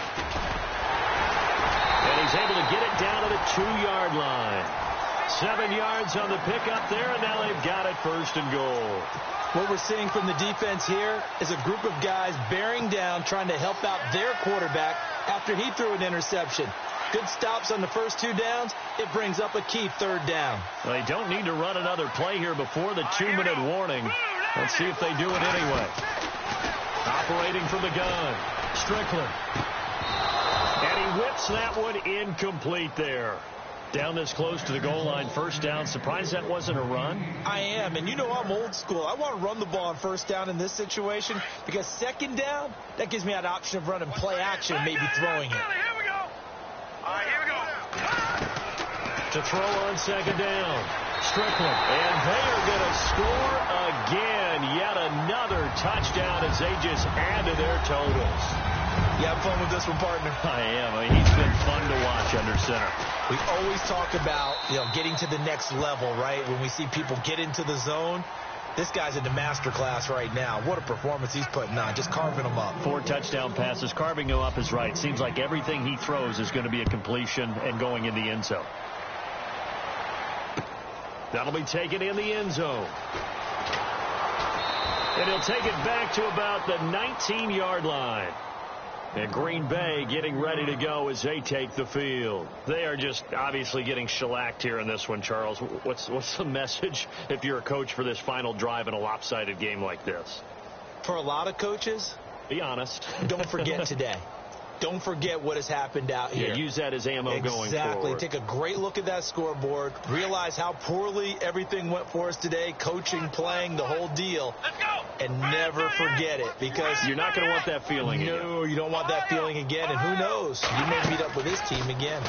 And he's able to get it down to the 2-yard line. 7 yards on the pickup there, and now they've got it 1st and goal. What we're seeing from the defense here is a group of guys bearing down, trying to help out their quarterback after he threw an interception. Good stops on the first 2 downs. It brings up a key 3rd down. Well, they don't need to run another play here before the 2-minute warning. Let's see if they do it anyway. Operating from the gun, Strickland. And he whips that one incomplete there. Down this close to the goal line, 1st down. Surprised that wasn't a run? I am, and you know I'm old school. I want to run the ball on 1st down in this situation because 2nd down, that gives me an option of running play action and maybe throwing it. Here we go. All right, here we go. To throw on 2nd down, Strickland. And they are going to score again. Yet another touchdown as they just add to their totals. You have fun with this one, partner? I am. I mean, he's been fun to watch under center. We always talk about, getting to the next level, right? When we see people get into the zone, this guy's in the master class right now. What a performance he's putting on, just carving them up. 4 touchdown passes. Carving them up is right. Seems like everything he throws is going to be a completion and going in the end zone. That'll be taken in the end zone. And he'll take it back to about the 19-yard line. And Green Bay getting ready to go as they take the field. They are just obviously getting shellacked here in this one, Charles. What's the message if you're a coach for this final drive in a lopsided game like this? For a lot of coaches, be honest. Don't forget today. Don't forget what has happened out here. Yeah, use that as ammo going forward. Exactly. Take a great look at that scoreboard. Realize how poorly everything went for us today. Coaching, playing, the whole deal. Let's go. And never forget it, because you're not going to want that feeling again. No, you don't want that feeling again. And who knows? You may meet up with this team again.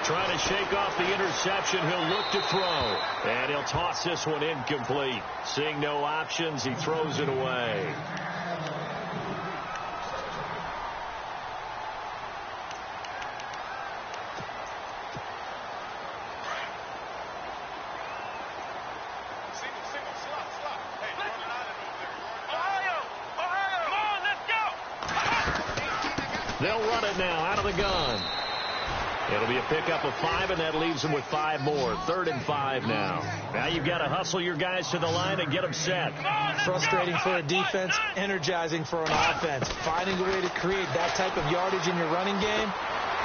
Trying to shake off the interception. He'll look to throw. And he'll toss this one incomplete. Seeing no options, he throws it away. They'll run it now out of the gun. It'll be a pickup of 5, and that leaves them with 5 more. 3rd and 5 now. Now you've got to hustle your guys to the line and get them set. Frustrating for a defense, energizing for an offense. Finding a way to create that type of yardage in your running game,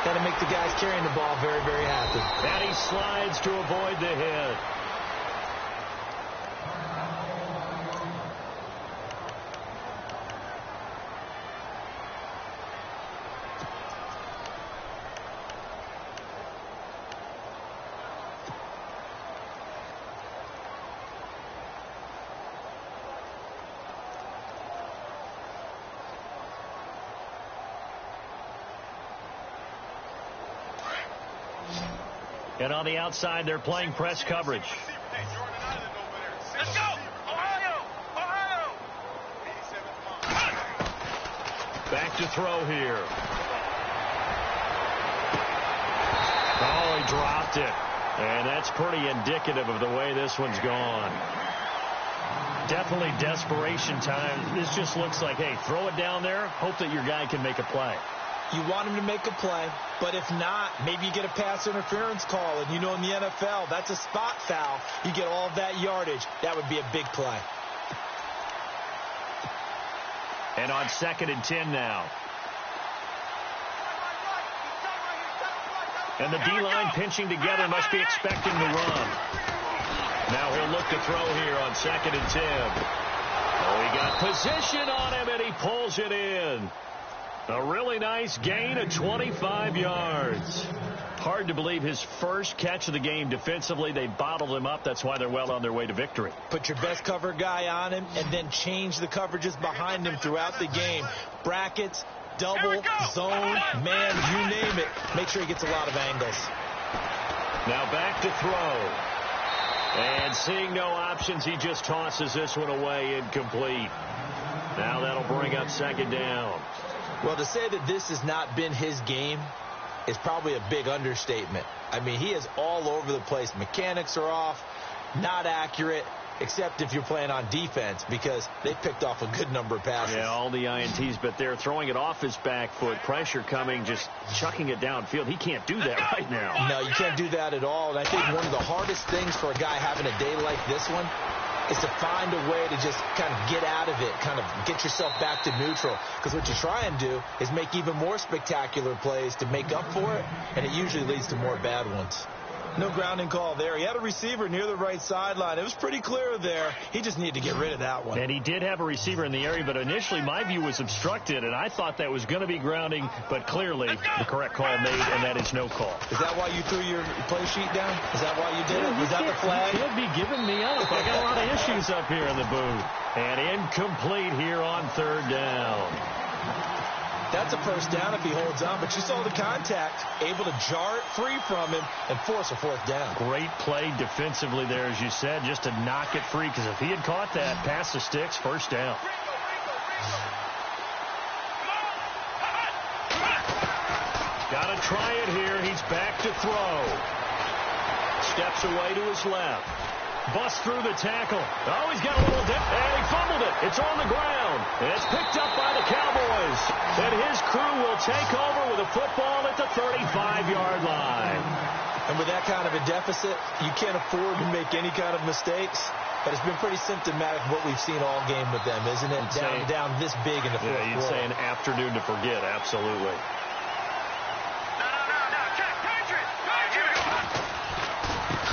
that'll make the guys carrying the ball very, very happy. And he slides to avoid the hit. And on the outside, they're playing press coverage. Let's go. Ohio. Back to throw here. Oh, he dropped it. And that's pretty indicative of the way this one's gone. Definitely desperation time. This just looks like, hey, throw it down there, hope that your guy can make a play. You want him to make a play, but if not, maybe you get a pass interference call. And you know in the NFL, that's a spot foul. You get all of that yardage. That would be a big play. And on 2nd and 10 now. And the D-line pinching together, must be expecting the run. Now he'll look to throw here on 2nd and 10. Oh, he got position on him, and he pulls it in. A really nice gain of 25 yards. Hard to believe his first catch of the game defensively. They bottled him up. That's why they're well on their way to victory. Put your best cover guy on him and then change the coverages behind him throughout the game. Brackets, double, zone, man, you name it. Make sure he gets a lot of angles. Now back to throw. And seeing no options, he just tosses this one away, incomplete. Now that'll bring up 2nd down. Well, to say that this has not been his game is probably a big understatement. I mean, he is all over the place. Mechanics are off, not accurate, except if you're playing on defense, because they picked off a good number of passes. Yeah, all the INTs, but they're throwing it off his back foot. Pressure coming, just chucking it downfield. He can't do that right now. No, you can't do that at all. And I think one of the hardest things for a guy having a day like this one is to find a way to just kind of get out of it, kind of get yourself back to neutral. Because what you try and do is make even more spectacular plays to make up for it, and it usually leads to more bad ones. No grounding call there. He had a receiver near the right sideline. It was pretty clear there. He just needed to get rid of that one. And he did have a receiver in the area, but initially my view was obstructed, and I thought that was going to be grounding, but clearly the correct call made, and that is no call. Is that why you threw your play sheet down? Is that why you did it? Was that the flag? You can't be giving me up. I got a lot of issues up here in the booth. And incomplete here on 3rd down. That's a first down if he holds on, but you saw the contact, able to jar it free from him and force a 4th down. Great play defensively there, as you said, just to knock it free, because if he had caught that, past the sticks, 1st down. Got to try it here. He's back to throw. Steps away to his left. Busts through the tackle. Oh, he's got a little dip, and he fumbled it. It's on the ground. And it's picked up by the Cowboys. And his crew will take over with a football at the 35-yard line. And with that kind of a deficit, you can't afford to make any kind of mistakes. But it's been pretty symptomatic of what we've seen all game with them, isn't it? Down this big in the fourth quarter. You'd say an afternoon to forget, absolutely.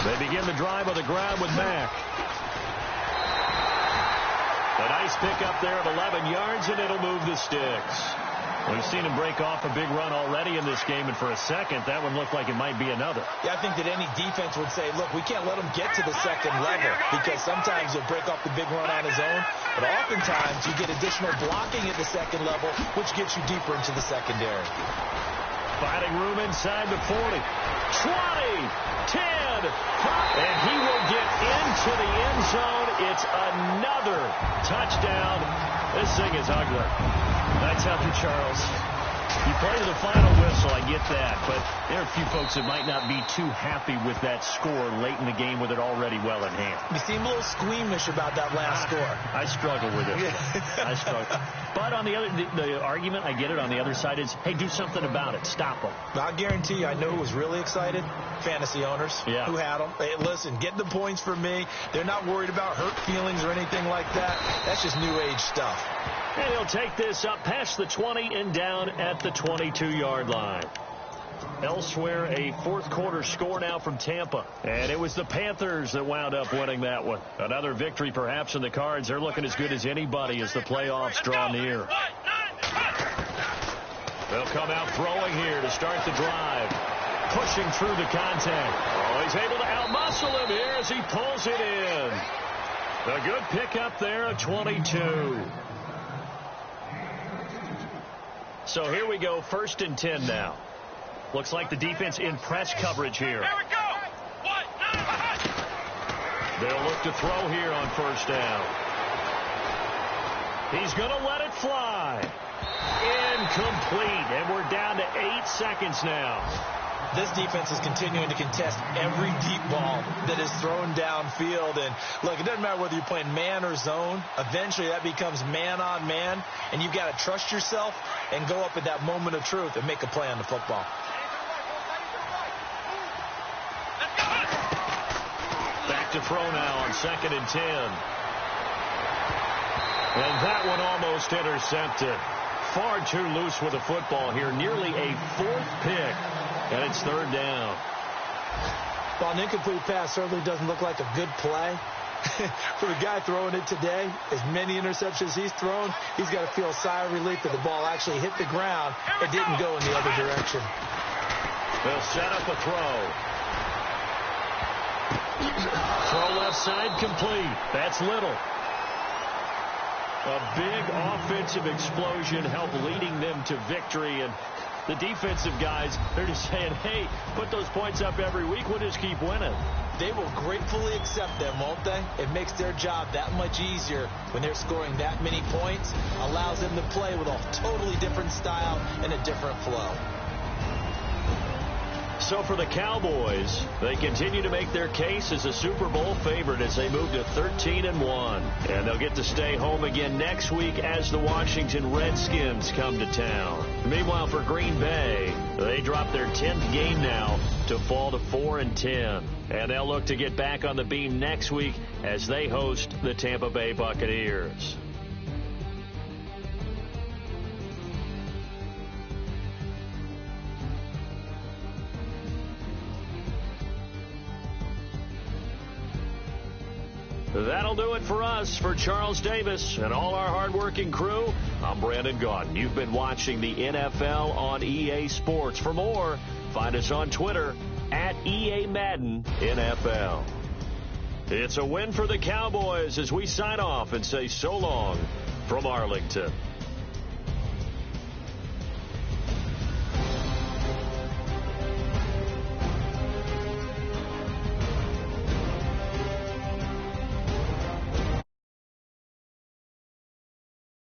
They begin the drive on the ground with Mack. A nice pickup there of 11 yards, and it'll move the sticks. We've seen him break off a big run already in this game, and for a second, that one looked like it might be another. Yeah, I think that any defense would say, look, we can't let him get to the second level, because sometimes he'll break off the big run on his own, but oftentimes you get additional blocking at the second level, which gets you deeper into the secondary. Finding room inside the 40. 20, 10, and he will get into the end zone. It's another touchdown. This thing is ugly. That's nothing, Charles. You play to the final whistle, I get that, but there are a few folks that might not be too happy with that score late in the game with it already well in hand. You seem a little squeamish about that last score. I struggle with it. I struggle. But on the other, the argument, I get it, on the other side is, hey, do something about it. Stop them. I guarantee you, I know who was really excited. Fantasy owners who had them. Hey, listen, get the points for me. They're not worried about hurt feelings or anything like that. That's just new age stuff. And he'll take this up past the 20 and down at the 22-yard line. Elsewhere, a fourth quarter score now from Tampa. And it was the Panthers that wound up winning that one. Another victory perhaps in the cards. They're looking as good as anybody as the playoffs draw near. They'll come out throwing here to start the drive. Pushing through the contact. Oh, he's able to outmuscle him here as he pulls it in. A good pickup there of 22. So here we go, 1st and 10 now. Looks like the defense in press coverage here. Here we go. They'll look to throw here on 1st down. He's going to let it fly. Incomplete, and we're down to 8 seconds now. This defense is continuing to contest every deep ball that is thrown downfield. And look, it doesn't matter whether you're playing man or zone. Eventually that becomes man on man, and you've got to trust yourself and go up at that moment of truth and make a play on the football. Back to throw now on 2nd and 10. And that one almost intercepted. Far too loose with the football here. Nearly a 4th pick. And it's 3rd down. Well, an incomplete pass certainly doesn't look like a good play. For the guy throwing it today, as many interceptions he's thrown, he's got to feel a sigh of relief that the ball actually hit the ground and didn't go in the other direction. They'll set up a throw. Throw left side complete. That's Little. A big offensive explosion helped leading them to victory. And the defensive guys, they're just saying, hey, put those points up every week. We'll just keep winning. They will gratefully accept them, won't they? It makes their job that much easier when they're scoring that many points. Allows them to play with a totally different style and a different flow. So for the Cowboys, they continue to make their case as a Super Bowl favorite as they move to 13-1. And they'll get to stay home again next week as the Washington Redskins come to town. Meanwhile, for Green Bay, they drop their 10th game now to fall to 4-10. And they'll look to get back on the beam next week as they host the Tampa Bay Buccaneers. That'll do it for us. For Charles Davis and all our hardworking crew, I'm Brandon Gaudin. You've been watching the NFL on EA Sports. For more, find us on Twitter at EA Madden NFL. It's a win for the Cowboys as we sign off and say so long from Arlington.